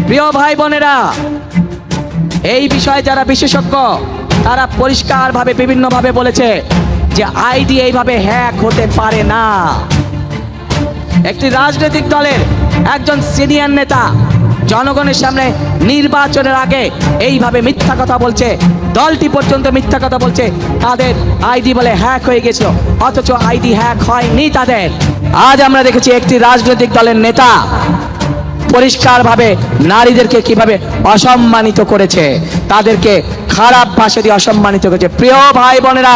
প্রিয় ভাই বোনেরা, এই বিষয়ে যারা বিশেষজ্ঞ তারা পরিষ্কারভাবে বিভিন্নভাবে বলেছে যে আইডি এইভাবে হ্যাক হতে পারে না। একটি রাজনৈতিক দলের একজন সিনিয়র নেতা জনগণের সামনে নির্বাচনের আগে এইভাবে মিথ্যা কথা বলছে, দলটি পর্যন্ত মিথ্যা কথা বলছে তাদের আইডি বলে হ্যাক হয়ে গেছিল, অথচ আইডি হ্যাক হয়নি তাদের। আজ আমরা দেখেছি একটি রাজনৈতিক দলের নেতা পরিষ্কারভাবে নারীদেরকে কিভাবে অসম্মানিত করেছে, তাদেরকে খারাপ ভাষা দিয়ে অসম্মানিত করেছে। প্রিয় ভাই বোনেরা,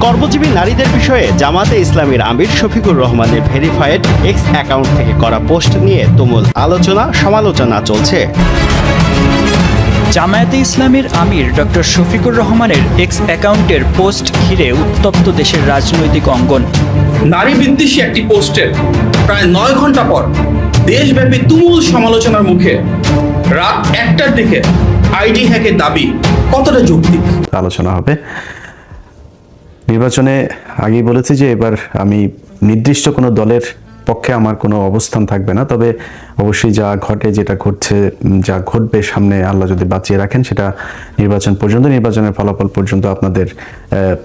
কর্মজীবী নারীদের বিষয়ে জামাতে ইসলামীর আমির শফিকুর রহমানের ভেরিফাইড এক্স অ্যাকাউন্ট থেকে করা পোস্ট নিয়ে তুমুল আলোচনা সমালোচনা চলছে। জামায়াতে ইসলামীর আমির ডক্টর শফিকুর রহমানের এক্স অ্যাকাউন্টের পোস্ট ঘিরে উত্তপ্ত দেশের রাজনৈতিক অঙ্গন। নারী বিদ্বেষী একটি পোস্টের প্রায় 9 ঘন্টা পর দেশব্যাপী তুমুল সমালোচনার মুখে রাত 1টার দিকে আইডি হ্যাকের দাবি কতটা যৌক্তিক আলোচনা হবে। নির্বাচনে আগেই বলেছি যে এবার আমি নির্দিষ্ট কোনো দলের পক্ষে আমার কোনো অবস্থান থাকবে না, তবে অবশ্যই যা ঘটে, যেটা ঘটছে, যা ঘটবে সামনে আল্লাহ যদি বাঁচিয়ে রাখেন, সেটা নির্বাচন পর্যন্ত, নির্বাচনের ফলাফল পর্যন্ত আপনাদের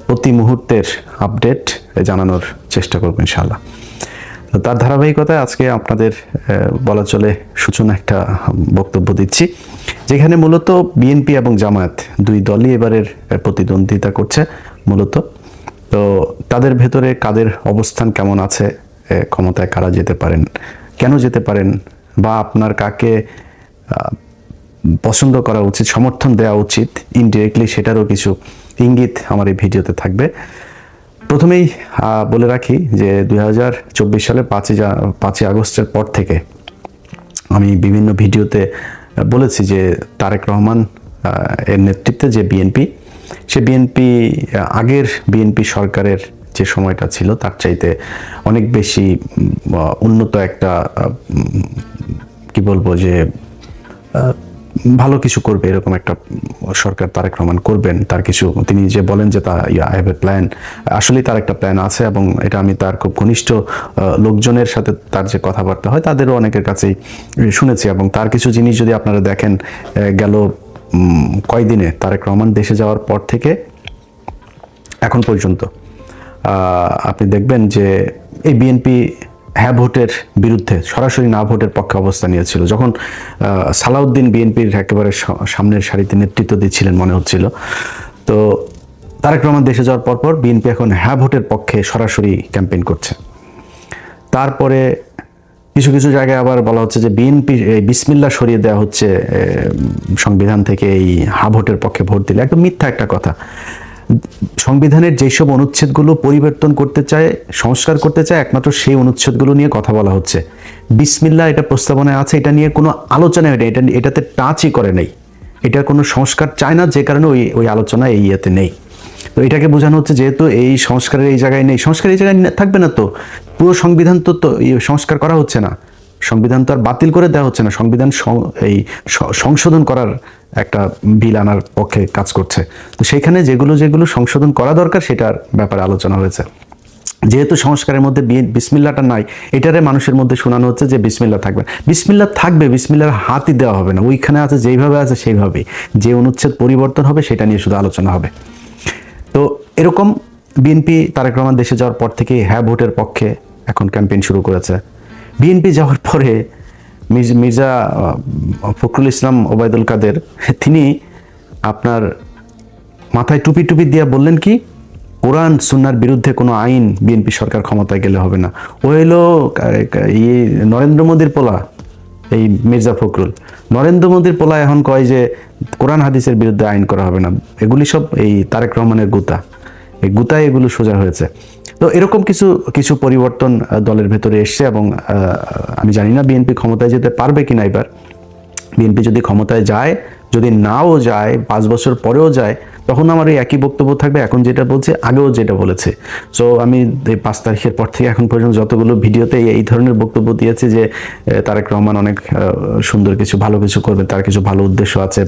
প্রতি মুহূর্তের আপডেট জানানোর চেষ্টা করব ইনশাআল্লাহ। তো তার ধারাবাহিকতায় আজকে আপনাদের বলা চলে সূচনা একটা বক্তব্য দিচ্ছি, যেখানে মূলত বিএনপি এবং জামায়াত দুই দলই এবারের প্রতিদ্বন্দ্বিতা করছে মূলত। তো তাদের ভেতরে কাদের অবস্থান কেমন আছে, ক্ষমতায় কারা যেতে পারেন, কেন যেতে পারেন, বা আপনার কাকে পছন্দ করা উচিত, সমর্থন দেওয়া উচিত ইনডিরেক্টলি, সেটারও কিছু ইঙ্গিত আমার এই ভিডিওতে থাকবে। প্রথমেই বলে রাখি যে 2024 সালের 5ই আগস্টের পর থেকে আমি বিভিন্ন ভিডিওতে বলেছি যে তারেক রহমান এর নেতৃত্বে যে বিএনপি, সে বিএনপি আগের বিএনপি সরকারের যে সময়টা ছিল তার চাইতে অনেক বেশি উন্নত একটা কি বলবো যে ভালো কিছু করবে, এরকম একটা সরকার তারেক রহমান করবেন। তার কিছু তিনি যে বলেন যে আই হ্যাভ এ প্ল্যান, আসলেই তার একটা প্ল্যান আছে, এবং এটা আমি তার খুব ঘনিষ্ঠ লোকজনের সাথে তার যে কথাবার্তা হয় তাদেরও অনেকের কাছেই শুনেছি। এবং তার কিছু জিনিস যদি আপনারা দেখেন, গেল কয়দিনে তারেক রহমান দেশে যাওয়ার পর থেকে এখন পর্যন্ত আপনি দেখবেন যে এই বিএনপি হ্যাঁ ভোটের বিরুদ্ধে, সরাসরি না ভোটের পক্ষে অবস্থান নিয়েছিল। যখন সালাউদ্দিন বিএনপির একেবারে সামনের সারিতে নেতৃত্ব দিচ্ছিলেন মনে হচ্ছিল, তো তারেক রহমান দেশে যাওয়ার পর বিএনপি এখন হ্যাঁ ভোটের পক্ষে সরাসরি ক্যাম্পেইন করছে। তারপরে কিছু কিছু জায়গায় আবার বলা হচ্ছে যে বিএনপি বিসমিল্লাহ সরিয়ে দেওয়া হচ্ছে সংবিধান থেকে, এই হ্যাঁ ভোটের পক্ষে ভোট দিলে। একদম মিথ্যা একটা কথা। সংবিধানের যেসব অনুচ্ছেদগুলো পরিবর্তন করতে চায়, সংস্কার করতে চায়, একমাত্র সেই অনুচ্ছেদগুলো নিয়ে কথা বলা হচ্ছে। বিসমিল্লাহ এটা প্রস্তাবনায় আছে, এটা নিয়ে কোনো আলোচনা হয় না, এটাতে টাচই করে নেই, এটার কোনো সংস্কার চায় না, যে কারণে ওই আলোচনা এই ইয়েতে নেই। তো এটাকে বোঝানো হচ্ছে যেহেতু এই সংস্কারের এই জায়গায় নেই, সংস্কার এই জায়গায় থাকবে না, তো পুরো সংবিধান তো সংস্কার করা হচ্ছে না, সংবিধান তো আর বাতিল করে দেওয়া হচ্ছে না, সংবিধান এই সংশোধন করার একটা বিল আনার পক্ষে কাজ করছে। তো সেখানে যেগুলো সংশোধন করা দরকার সেটার ব্যাপারে আলোচনা হয়েছে। যেহেতু সংস্কারের মধ্যে বিসমিল্লাহটা নাই, এটারে মানুষের মধ্যে শোনানো হচ্ছে যে বিসমিল্লাহ থাকবে, বিসমিল্লাহ থাকবে, বিসমিল্লাহর হাতই দেওয়া হবে না, ওইখানে আছে যেইভাবে আছে সেইভাবেই, যে অনুচ্ছেদ পরিবর্তন হবে সেটা নিয়ে শুধু আলোচনা হবে। তো এরকম বিএনপি তারেক রহমান দেশে যাওয়ার পর থেকে হ্যাঁ ভোটের পক্ষে এখন ক্যাম্পেইন শুরু করেছে। বিএনপি যাওয়ার পরে মির্জা ফখরুল ইসলাম ওবায়দুল কাদের, তিনি আপনার মাথায় টুপি দিয়ে বললেন কি, কোরআন সুন্নাহর বিরুদ্ধে কোনো আইন বিএনপি সরকার ক্ষমতায় গেলে হবে না। ও হইলো নরেন্দ্র মোদীর পোলা, এই মির্জা ফখরুল নরেন্দ্র মোদীর পোলা, এখন কয় যে কোরআন হাদিসের বিরুদ্ধে আইন করা হবে না। এগুলি সব এই তারেক রহমানের গুতা, এই গুতায় এগুলো সোজা হয়েছে। তো এরকম কিছু পরিবর্তন দলের ভেতরে এসছে, এবং আমি জানি না বিএনপি ক্ষমতায় যেতে পারবে কিনা এবার, বিএনপি যদি ক্ষমতায় যায়, যদি নাও যায়, 5 বছর পরেও যায়, তখন আমার এই একই বক্তব্য থাকবে, এখন যেটা বলছে আগেও যেটা বলেছে। সো আমি এই 5 তারিখের পর থেকে এখন পর্যন্ত যতগুলো ভিডিওতে এই ধরনের বক্তব্য দিয়েছি যে তারেক রহমান অনেক সুন্দর কিছু ভালো কিছু করবে, তার কিছু ভালো উদ্দেশ্য আছে,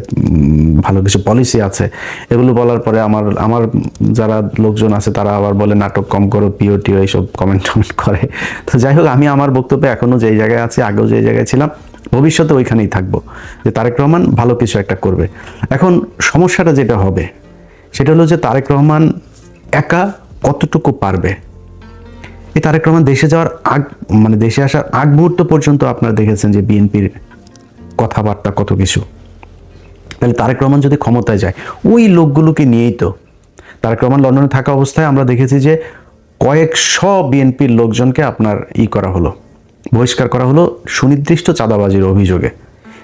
ভালো কিছু পলিসি আছে, এগুলো বলার পরে আমার যারা লোকজন আছে তারা আবার বলে নাটক কম করো, পিওটিও এইসব কমেন্ট করে। তো যাই হোক, আমি আমার বক্তব্যে এখনো যেই জায়গায় আছি, আগেও যেই জায়গায় ছিলাম, ভবিষ্যতে ওইখানেই থাকবো, যে তারেক রহমান ভালো কিছু একটা করবে। এখন সমস্যাটা যেটা হবে সেটা হলো যে তারেক রহমান একা কতটুকু পারবে। এই তারেক রহমান দেশে যাওয়ার মানে দেশে আসার আগ মুহূর্ত পর্যন্ত আপনারা দেখেছেন যে বিএনপির কথাবার্তা কত কিছু। তাহলে তারেক রহমান যদি ক্ষমতায় যায়, ওই লোকগুলোকে নিয়েই তো তারেক রহমান লন্ডনে থাকা অবস্থায় আমরা দেখেছি যে কয়েকশো বিএনপির লোকজনকে আপনার করা হলো, বহিষ্কার করা হলো সুনির্দিষ্ট চাঁদাবাজির অভিযোগে।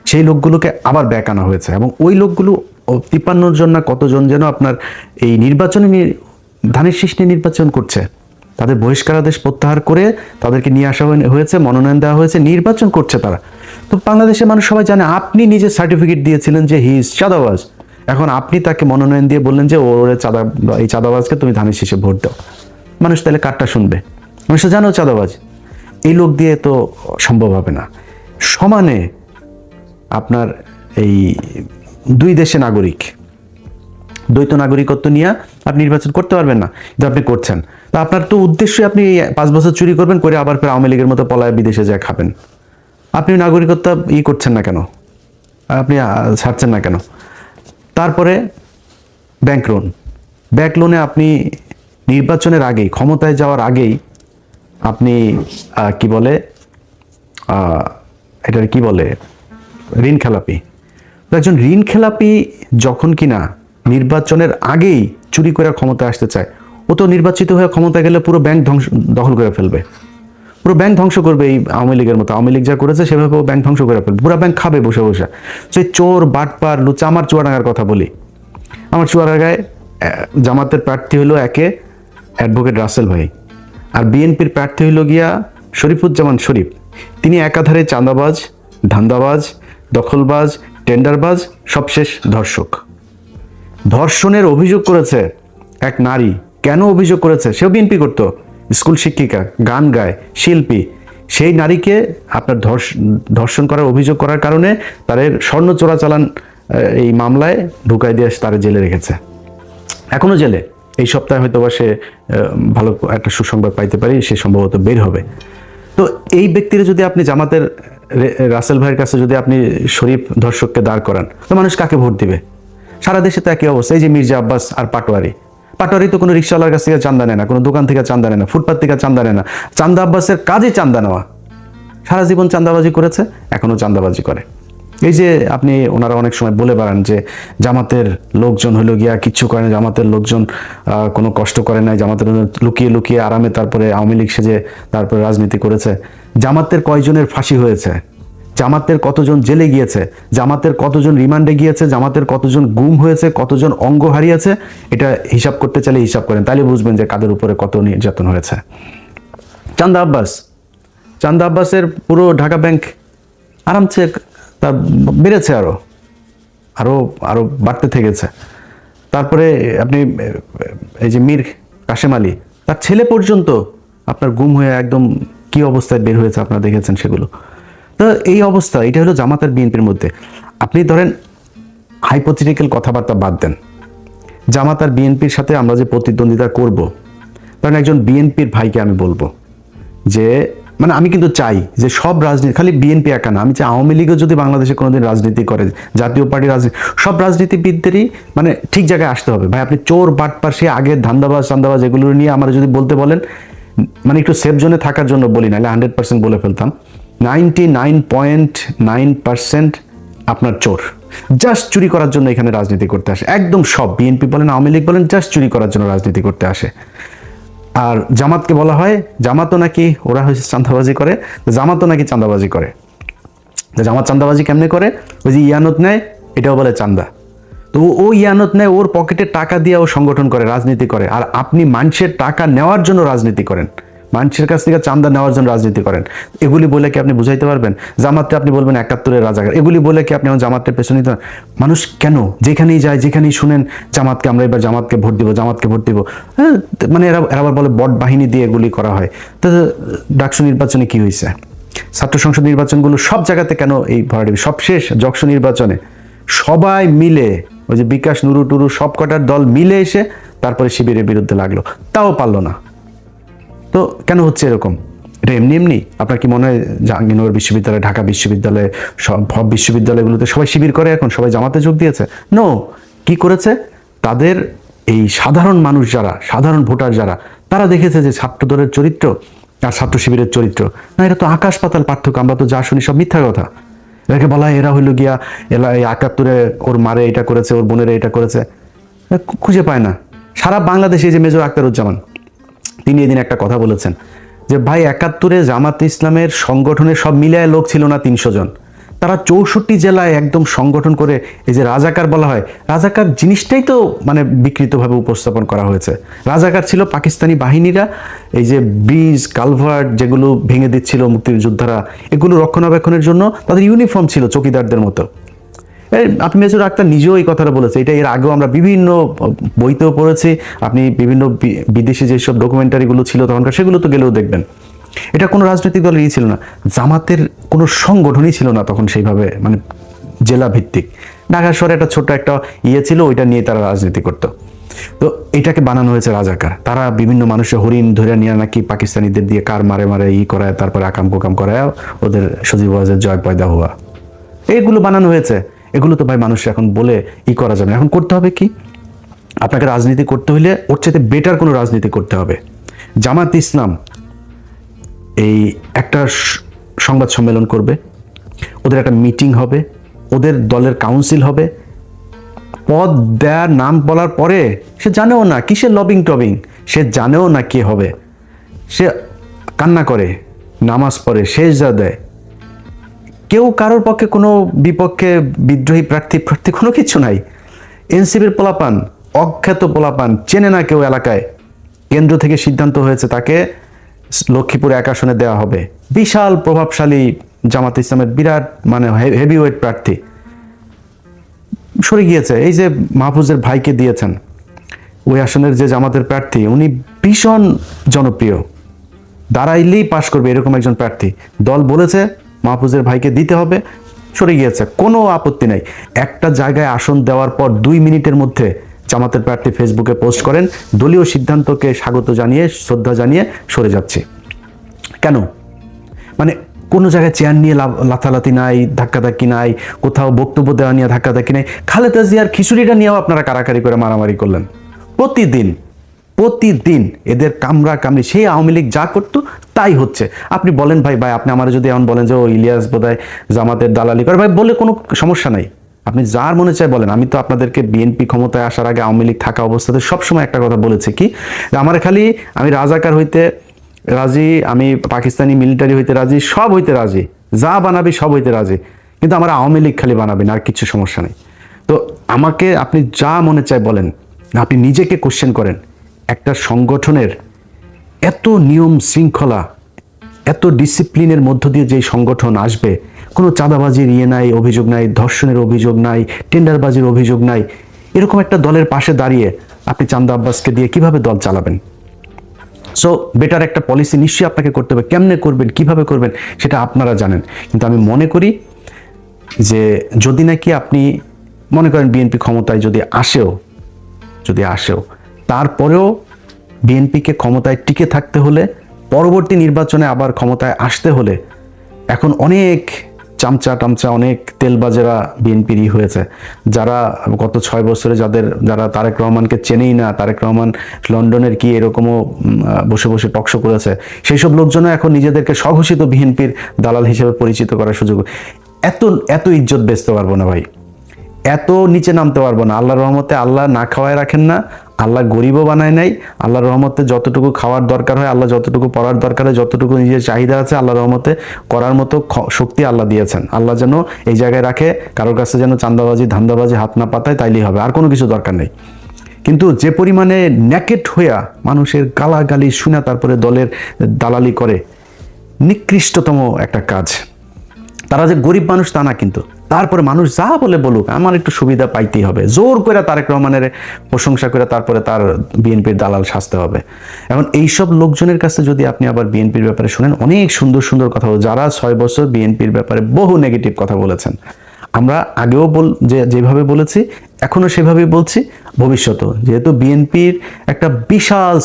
সেই লোকগুলোকে আবার ব্যাক আনা হয়েছে, এবং ওই লোকগুলো 53 জন না কতজন যেন আপনার এই নির্বাচনে ধানের শীষ নিয়ে নির্বাচন করছে, তাদের বহিষ্কারাদেশ প্রত্যাহার করে তাদেরকে নিয়ে আসা হয়েছে, মনোনয়ন দেওয়া হয়েছে, নির্বাচন করছে তারা। তো বাংলাদেশের মানুষ সবাই জানে আপনি নিজে সার্টিফিকেট দিয়েছিলেন যে হি ইজ চাঁদাবাজ, এখন আপনি তাকে মনোনয়ন দিয়ে বললেন যে ওরে এই চাঁদাবাজকে তুমি ধানের শীষে ভোট দাও। মানুষ তাহলে কারটা শুনবে? মানুষ তো জানো চাঁদাবাজ। এই লোক দিয়ে তো সম্ভব হবে না। সমানে আপনার এই 2 দেশের নাগরিক, দ্বৈত নাগরিকত্ব নিয়ে আপনি নির্বাচন করতে পারবেন না, কিন্তু আপনি করছেন। তা আপনার তো উদ্দেশ্য আপনি 5 বছর চুরি করবেন, করে আবার ফের আওয়ামী লীগের মতো পলায় বিদেশে যায় খাবেন। আপনি নাগরিকত্ব করছেন না কেন? আপনি ছাড়ছেন না কেন? তারপরে ব্যাংক লোনে আপনি নির্বাচনের আগেই, ক্ষমতায় যাওয়ার আগেই আপনি কি বলে এটার কি বলে ঋণ খেলাপি। একজন ঋণ খেলাপি যখন কিনা নির্বাচনের আগেই চুরি করে ক্ষমতায় আসতে চায়, ও তো নির্বাচিত হয়ে ক্ষমতায় গেলে পুরো ব্যাংক দখল করে ফেলবে, পুরো ব্যাংক ধ্বংস করবে। এই আওয়ামী লীগের মতো, আওয়ামী লীগ যা করেছে সেভাবে ও ব্যাংক ধ্বংস করে ফেলবে, পুরো ব্যাংক খাবে বসে বসে। সেই চোর বাটপার লুচা। আমার চুয়াডাঙ্গার কথা বলি, আমার চুয়াডাঙ্গায় জামাতের প্রার্থী হলো একে অ্যাডভোকেট রাসেল ভাই, আর বিএনপির প্রার্থী হইল গিয়া শরীফুজ্জামান শরীফ। তিনি একাধারে চাঁদাবাজ, ধান্দাবাজ, দখলবাজ, টেন্ডারবাজ, সবশেষ ধর্ষক। ধর্ষণের অভিযোগ করেছে এক নারী। কেন অভিযোগ করেছে? সেও বিএনপি করতো, স্কুল শিক্ষিকা, গান গায়, শিল্পী। সেই নারীকে আপনার ধর্ষণ করার অভিযোগ করার কারণে তাদের স্বর্ণ চোরাচালান এই মামলায় ঢুকাই দিয়ে তারা জেলে রেখেছে, এখনো জেলে। এই সপ্তাহে হয়তো বা সে ভালো একটা সুসংবাদ পাইতে পারি, সে সম্ভবত বের হবে। তো এই ব্যক্তিরা যদি আপনি জামাতের রাসেল ভাইয়ের কাছে যদি আপনি শরীফ ধর্ষককে দাঁড় করান, তো মানুষ কাকে ভোট দিবে? সারা দেশে তো একই অবস্থা। এই যে মির্জা আব্বাস আর পাটোয়ারি তো কোনো রিক্সাওয়ালার কাছ থেকে চান্দা নেয় না, কোনো দোকান থেকে চান্দা নেয় না, ফুটপাত থেকে চান্দা নেয় না। চান্দা আব্বাসের কাজে চান্দা নেওয়া। সারা জীবন চান্দাবাজি করেছে, এখনো চান্দাবাজি করে। এই যে আপনি ওনারা অনেক সময় বলে বেড়ান যে জামাতের লোকজন হলো গিয়া কিচ্ছু করে না, জামাতের লোকজন কোনো কষ্ট করে নাই, জামাতের লুকিয়ে লুকিয়ে আরামে তারপরে আওয়ামী লীগ সেজে তারপরে রাজনীতি করেছে। জামাতের কয়জনের ফাঁসি হয়েছে, জামাতের কতজন জেলে গিয়েছে, জামাতের কতজন রিমান্ডে গিয়েছে, জামাতের কতজন গুম হয়েছে, কতজন অঙ্গ হারিয়েছে, এটা হিসাব করতে চাইলে হিসাব করেন, তাহলে বুঝবেন যে কাদের উপরে কত নির্যাতন হয়েছে। চান্দা আব্বাসের পুরো ঢাকা ব্যাংক আরামসে তার বেড়েছে, আরো বাড়তে থেকেছে। তারপরে আপনি এই যে মীর কাশেম আলী, তার ছেলে পর্যন্ত আপনার গুম হয়ে একদম কি অবস্থায় বের হয়েছে আপনারা দেখেছেন সেগুলো। তো এই অবস্থা, এটা হলো জামাত আর বিএনপির মধ্যে। আপনি ধরেন হাইপোথেটিক্যাল কথাবার্তা বাদ দেন, জামাত আর বিএনপির সাথে আমরা যে প্রতিদ্বন্দ্বিতা করব, কারণ একজন বিএনপির ভাইকে আমি বলবো যে মানে আমি কিন্তু চাই যে সব রাজনীতি, খালি বিএনপি একা না, আমি চাই আওয়ামী লীগও যদি বাংলাদেশে কোনোদিন রাজনীতি করে, জাতীয় পার্টির রাজনীতি, সব রাজনীতিবিদদেরই মানে ঠিক জায়গায় আসতে হবে। ভাই আপনি চোর বাটপার সে আগের ধান্দাবাজ চান্দাবাজ এগুলো নিয়ে আমার যদি বলতে বলেন, মানে একটু সেফ জোনে থাকার জন্য বলি, নাহলে 100% বলে ফেলতাম। 99.9% আপনার চোর, জাস্ট চুরি করার জন্য এখানে রাজনীতি করতে আসে। একদম সব, বিএনপি বলেন আওয়ামী লীগ বলেন, জাস্ট চুরি করার জন্য রাজনীতি করতে আসে। আর জামাতকে বলা হয় জামাতও নাকি ওরা হয়েছে চাঁদাবাজি করে, জামাতও নাকি চাঁদাবাজি করে। জামাত চাঁদাবাজি কেমনে করে? ওই যে ইয়ানত নেয়, এটাও বলে চাঁদা। তো ও ইয়ানত নেয়, ওর পকেটে টাকা দিয়ে ও সংগঠন করে, রাজনীতি করে। আর আপনি মানুষের টাকা নেওয়ার জন্য রাজনীতি করেন, মানুষের কাছ থেকে চাঁদা নেওয়ার জন্য রাজনীতি করেন। এগুলি বলে কি আপনি বুঝাইতে পারবেন? জামাতটা আপনি বলবেন 71-এর রাজাকার, এগুলি বলে কি আপনি আমার জামাতের পেছনে নিতে পারেন? মানুষ কেন যেখানেই যায়, যেখানেই শুনেন জামাতকে, আমরা এবার জামাতকে ভোট দিব, জামাতকে ভোট দিব, হ্যাঁ, মানে এরা আবার বলে বট বাহিনী দিয়ে এগুলি করা হয়। তো ডাকসু নির্বাচনে কি হয়েছে? ছাত্র সংসদ নির্বাচনগুলো সব জায়গাতে কেন এই ভরাডুবি? সবশেষ যকসু নির্বাচনে সবাই মিলে, ওই যে বিকাশ, নুরু টুরু সব কটার দল মিলে এসে তারপরে শিবিরের বিরুদ্ধে লাগলো, তাও পারলো না। তো কেন হচ্ছে এরকম? এটা এমনি এমনি? আপনার কি মনে হয় জাহাঙ্গীরনগর বিশ্ববিদ্যালয়, ঢাকা বিশ্ববিদ্যালয়, সব বিশ্ববিদ্যালয়গুলোতে সবাই শিবির করে এখন, সবাই জামাতে যোগ দিয়েছে? নো। কি করেছে? তাদের এই সাধারণ মানুষ যারা, সাধারণ ভোটার যারা, তারা দেখেছে যে ছাত্র দলের চরিত্র আর ছাত্র শিবিরের চরিত্র, না, এটা তো আকাশ পাতাল পার্থক্য। আমরা তো যা শুনি সব মিথ্যা কথা। এটাকে বলা হয় এরা হইল গিয়া এরা এই 71-এ ওর মারে এটা করেছে, ওর বোনের এটা করেছে, খুঁজে পায় না। সারা বাংলাদেশে যে মেজর আখতারুজ্জামান, তিনি এদিন একটা কথা বলেছেন যে ভাই 71-এ জামাতে ইসলামের সংগঠনের সব মিলায় লোক ছিল না 300 জন, তারা 64 জেলায় একদম সংগঠন করে, এই যে রাজাকার বলা হয়, রাজাকার জিনিসটাই তো মানে বিকৃতভাবে উপস্থাপন করা হয়েছে। রাজাকার ছিল পাকিস্তানি বাহিনীরা, এই যে ব্রিজ কালভার্ট যেগুলো ভেঙে দিচ্ছিল মুক্তিযোদ্ধারা, এগুলো রক্ষণাবেক্ষণের জন্য তাদের ইউনিফর্ম ছিল চকিদারদের মতো। আপনি মেজর আক্তার নিজেও এই কথাটা বলেছে, এটা এর আগেও আমরা বিভিন্ন বইতেও পড়েছি, আপনি বিভিন্ন বিদেশি যেসব ডকুমেন্টারিগুলো ছিল তখনকার, সেগুলো তো গেলেও দেখবেন। এটা কোনো রাজনৈতিক দলের ছিল না, জামাতের কোনো সংগঠনই ছিল না তখন সেইভাবে, মানে জেলা ভিত্তিক। ঢাকা শহরে একটা ছোট্ট একটা ছিল, ওইটা নিয়ে তারা রাজনীতি করতো। তো এটাকে বানানো হয়েছে রাজাকার। তারা বিভিন্ন মানুষের হরিণ ধরে নিয়ে নাকি পাকিস্তানিদের দিয়ে কার মারে মারে করায়, তারপরে আকাম কোকাম করায় ওদের সজীব ওয়াজের জয় পয়দা হওয়া, এইগুলো বানানো হয়েছে। এগুলো তো ভাই মানুষ এখন বলে করা যাবে না। এখন করতে হবে কি? আপনাকে রাজনীতি করতে হইলে ওর চাইতে বেটার কোনো রাজনীতি করতে হবে। জামাত ইসলাম এই একটা সংবাদ সম্মেলন করবে, ওদের একটা মিটিং হবে, ওদের দলের কাউন্সিল হবে, পদ দেয়ার নাম বলার পরে সে জানেও না কিসের লবিং টবিং, সে জানেও না কে হবে, সে কান্না করে, নামাজ পড়ে, সেজদা দেয়। কেউ কারোর পক্ষে কোনো বিপক্ষে বিদ্রোহী প্রার্থী কোনো কিছু নাই। এনসিপির পোলাপান, অখ্যাত পোলাপান, চেনে না কেউ এলাকায়, কেন্দ্র থেকে সিদ্ধান্ত হয়েছে তাকে লক্ষ্মীপুর 1 আসনে দেওয়া হবে। বিশাল প্রভাবশালী জামাত ইসলামের বিরাট মানে হেভিওয়েট প্রার্থী সরে গিয়েছে। এই যে মাহফুজের ভাইকে দিয়েছেন, ওই আসনের যে জামাতের প্রার্থী, উনি ভীষণ জনপ্রিয়, দাঁড়াইলেই পাশ করবে এরকম একজন প্রার্থী। দল বলেছে মাহফুজের ভাইকে দিতে হবে, সরে গিয়েছে, কোনো আপত্তি নাই। একটা জায়গায় আসন দেওয়ার পর 2 মিনিটের মধ্যে জামাতের প্রার্থী ফেসবুকে পোস্ট করেন, দলীয় সিদ্ধান্তকে স্বাগত জানিয়ে, শ্রদ্ধা জানিয়ে সরে যাচ্ছে। কেন? মানে কোনো জায়গায় চেয়ার নিয়ে লাথালাথি নাই, ধাক্কাধাক্কি নাই, কোথাও বক্তব্য দেওয়া নিয়ে ধাক্কাধাক্কি নাই। খালেদা জিয়ার খিচুড়িটা নিয়েও আপনারা কারাকারি করে মারামারি করলেন। প্রতিদিন এদের কামড়া কামড়ি, সেই আওয়ামী লীগ যা করতো তাই হচ্ছে। আপনি বলেন ভাই আপনি আমার যদি এমন বলেন যে ও ইলিয়াস বোধহয় জামাতের দালালি করে, ভাই বলে কোনো সমস্যা নাই, আপনি যার মনে চায় বলেন। আমি তো আপনাদেরকে বিএনপি ক্ষমতায় আসার আগে আওয়ামী লীগ থাকা অবস্থাতে সবসময় একটা কথা বলেছি কি, আমার খালি আমি রাজাকার হইতে রাজি, আমি পাকিস্তানি মিলিটারি হইতে রাজি, সব হইতে রাজি, যা বানাবি সব হইতে রাজি, কিন্তু আমার আওয়ামী লীগ খালি বানাবেন, আর কিছু সমস্যা নেই। তো আমাকে আপনি যা মনে চায় বলেন, আপনি নিজেকে কোশ্চেন করেন। একটা সংগঠনের এত নিয়ম শৃঙ্খলা, এত ডিসিপ্লিনের মধ্য দিয়ে যেই সংগঠন আসবে, কোনো চাঁদাবাজির নাই, অভিযোগ নাই, ধর্ষণের অভিযোগ নাই, টেন্ডারবাজির অভিযোগ নাই, এরকম একটা দলের পাশে দাঁড়িয়ে আপনি চান্দা আব্বাসকে দিয়ে কিভাবে দল চালাবেন? সো বেটার একটা পলিসি নিশ্চয়ই আপনাকে করতে হবে। কেমনে করবেন, কিভাবে করবেন সেটা আপনারা জানেন। কিন্তু আমি মনে করি যে যদি নাকি আপনি মনে করেন বিএনপি ক্ষমতায় যদি আসেও, তারপরেও বিএনপিকে ক্ষমতায় টিকে থাকতে হলে, পরবর্তী নির্বাচনে আবার ক্ষমতায় আসতে হলে, এখন অনেক চামচা অনেক তেলবাজেরা বিএনপিরই হয়েছে, যারা গত 6 বছরে যারা তারেক রহমানকে চেনেই না, তারেক রহমান লন্ডনের কি এরকমও বসে বসে টকশো করেছে, সেই সব লোকজনও এখন নিজেদেরকে স্বঘোষিত বিএনপির দালাল হিসেবে পরিচিত করার সুযোগ। এত ইজ্জত বেচতে পারবো না ভাই, এত নিচে নামতে পারবো না। আল্লাহর রহমতে আল্লাহ না খাওয়ায় রাখেন না, আল্লাহ গরিবও বানায় নাই। আল্লাহর রহমতে যতটুকু খাওয়ার দরকার হয়, আল্লাহ যতটুকু পড়ার দরকার হয়, যতটুকু নিজের চাহিদা আছে, আল্লাহর রহমতে করার মতো শক্তি আল্লাহ দিয়েছেন। আল্লাহ যেন এই জায়গায় রাখে, কারোর কাছে যেন চান্দাবাজি ধান্দাবাজি হাত না পাতায়, তাইলেই হবে, আর কোনো কিছু দরকার নেই। কিন্তু যে পরিমাণে ন্যাকেট হইয়া মানুষের গালাগালি শুনে তারপরে দলের দালালি করে, নিকৃষ্টতম একটা কাজ। তারা যে গরিব মানুষ তা না, কিন্তু তারপরে মানুষ যা বলে বলুক আমার একটু সুবিধা পাইতেই হবে, জোর করে তারেক রহমানের প্রশংসা করে তারপরে তার বিএনপির দালাল সাজতে হবে। এখন এইসব লোকজনের কাছে যদি আপনি আবার বিএনপির ব্যাপারে শুনেন, অনেক সুন্দর সুন্দর কথা, যারা 6 বছর বিএনপির ব্যাপারে বহু নেগেটিভ কথা বলেছেন, আমরা আগেও যেভাবে বলেছি এখনো সেভাবেই বলছি, ভবিষ্যতেও, যেহেতু বিএনপির একটা বিশাল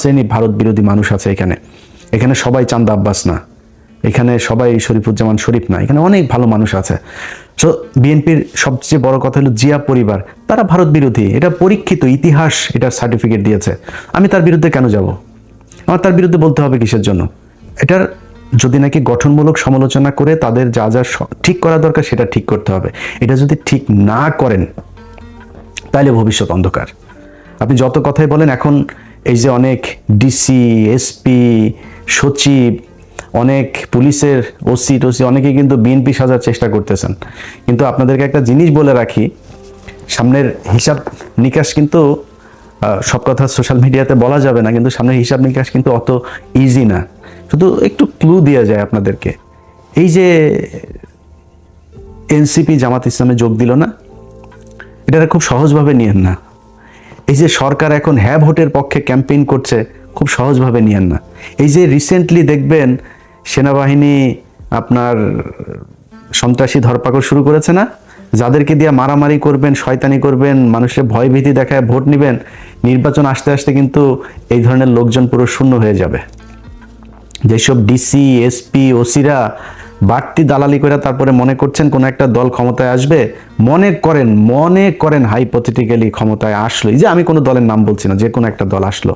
শ্রেণী ভারত বিরোধী মানুষ আছে এখানে সবাই চান্দা আব্বাস না, এখানে সবাই শরীফুজ্জামান শরীফ না, এখানে অনেক ভালো মানুষ আছে। সো বিএনপির সবচেয়ে বড় কথা হলো জিয়া পরিবার, তারা ভারত বিরোধী, এটা পরীক্ষিত, ইতিহাস এটার সার্টিফিকেট দিয়েছে। আমি তার বিরুদ্ধে কেন যাব? আমার তার বিরুদ্ধে বলতে হবে কিসের জন্য? এটার যদি নাকি গঠনমূলক সমালোচনা করে তাদের যা যা ঠিক করা দরকার সেটা ঠিক করতে হবে। এটা যদি ঠিক না করেন তাহলে ভবিষ্যৎ অন্ধকার। আপনি যত কথাই বলেন, এখন এই যে অনেক ডিসি, এসপি, সচিব, অনেক পুলিশের ওসি অনেকে কিন্তু বিএনপি সাজার চেষ্টা করতেছেন। কিন্তু আপনাদেরকে একটা জিনিস বলে রাখি, সামনের হিসাব নিকাশ কিন্তু সব কথা সোশ্যাল মিডিয়াতে বলা যাবে না, কিন্তু সামনের হিসাব নিকাশ কিন্তু অত ইজি না। শুধু একটু ক্লু দেওয়া যায় আপনাদেরকে। এই যে এনসিপি জামাত ইসলামে যোগ দিল না, এটা খুব সহজভাবে নিয়েন না। এই যে সরকার এখন হ্যাঁ ভোটের পক্ষে ক্যাম্পেইন করছে, খুব সহজভাবে নিয়েন না। এই যে রিসেন্টলি দেখবেন সেনাবাহিনী আপনার সন্ত্রাসী ধরপাকড় শুরু করেছে না, যাদেরকে দিয়ে মারামারি করবেন, শয়তানি করবেন, মানুষের ভয় ভীতি দেখায় ভোট নেবেন, নির্বাচন আসতে আসতে কিন্তু এই ধরনের লোকজন পুরো শূন্য হয়ে যাবে। যেসব ডিসি, এসপি, ওসিরা বাড়তি দালালি করে তারপরে মনে করছেন কোন একটা দল ক্ষমতায় আসবে, মনে করেন হাইপোথেটিক্যালি ক্ষমতায় আসলো, এই যে আমি কোনো দলের নাম বলছি না, যে কোনো একটা দল আসলো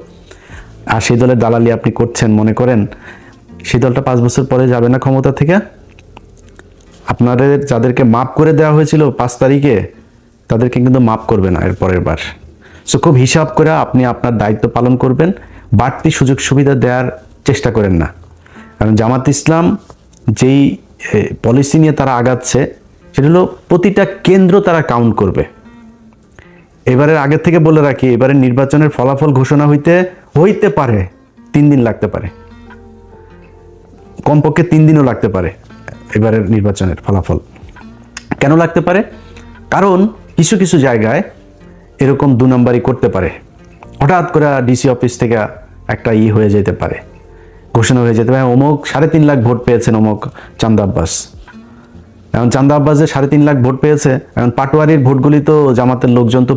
আর সেই দলের দালালি আপনি করছেন, মনে করেন সেই দলটা 5 বছর পরে যাবে না ক্ষমতা থেকে? আপনাদের যাদেরকে মাফ করে দেওয়া হয়েছিল 5 তারিখে, তাদেরকে কিন্তু মাফ করবে না এর পরের বার। সো খুব হিসাব করে আপনি আপনার দায়িত্ব পালন করবেন, বাড়তি সুযোগ সুবিধা দেওয়ার চেষ্টা করেন না। কারণ জামাত ইসলাম যেই পলিসি নিয়ে তারা আগাচ্ছে, সেটা হলো প্রতিটা কেন্দ্র তারা কাউন্ট করবে। এবারের আগের থেকে বলে রাখি, এবারের নির্বাচনের ফলাফল ঘোষণা হইতে পারে 3 দিন লাগতে পারে, কমপক্ষে 3 দিনও লাগতে পারে এবারের নির্বাচনের ফলাফল। কেন লাগতে পারে? কারণ কিছু কিছু জায়গায় এরকম 2 নম্বরই করতে পারে, হঠাৎ করে ডিসি অফিস থেকে একটা হয়ে যেতে পারে, ঘোষণা হয়ে যেতে পারে, অমুক 3.5 লাখ ভোট পেয়েছেন অমুক চান্দা আব্বাস। এখন চান্দা আব্বাস যে 3.5 লাখ ভোট পেয়েছে, এখন পাটোয়ারির ভোটগুলি তো জামাতের লোকজন তো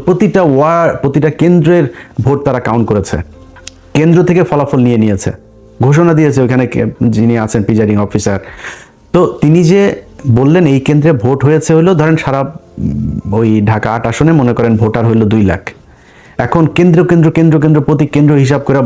প্রতিটা কেন্দ্রের ভোট তারা কাউন্ট করেছে, কেন্দ্র থেকে ফলাফল নিয়েছে, ঘোষণা দিয়েছে ওখানে যিনি আছেন প্রিজাইডিং অফিসার। তো তিনি যে বললেন এই কেন্দ্রে ভোট হয়েছে হলো ধরেন সারা ওই ঢাকা 8 আসনে মনে করেন ভোটার হইলো 2 লাখ। এখন কেন্দ্র প্রতি কেন্দ্র হিসাব করে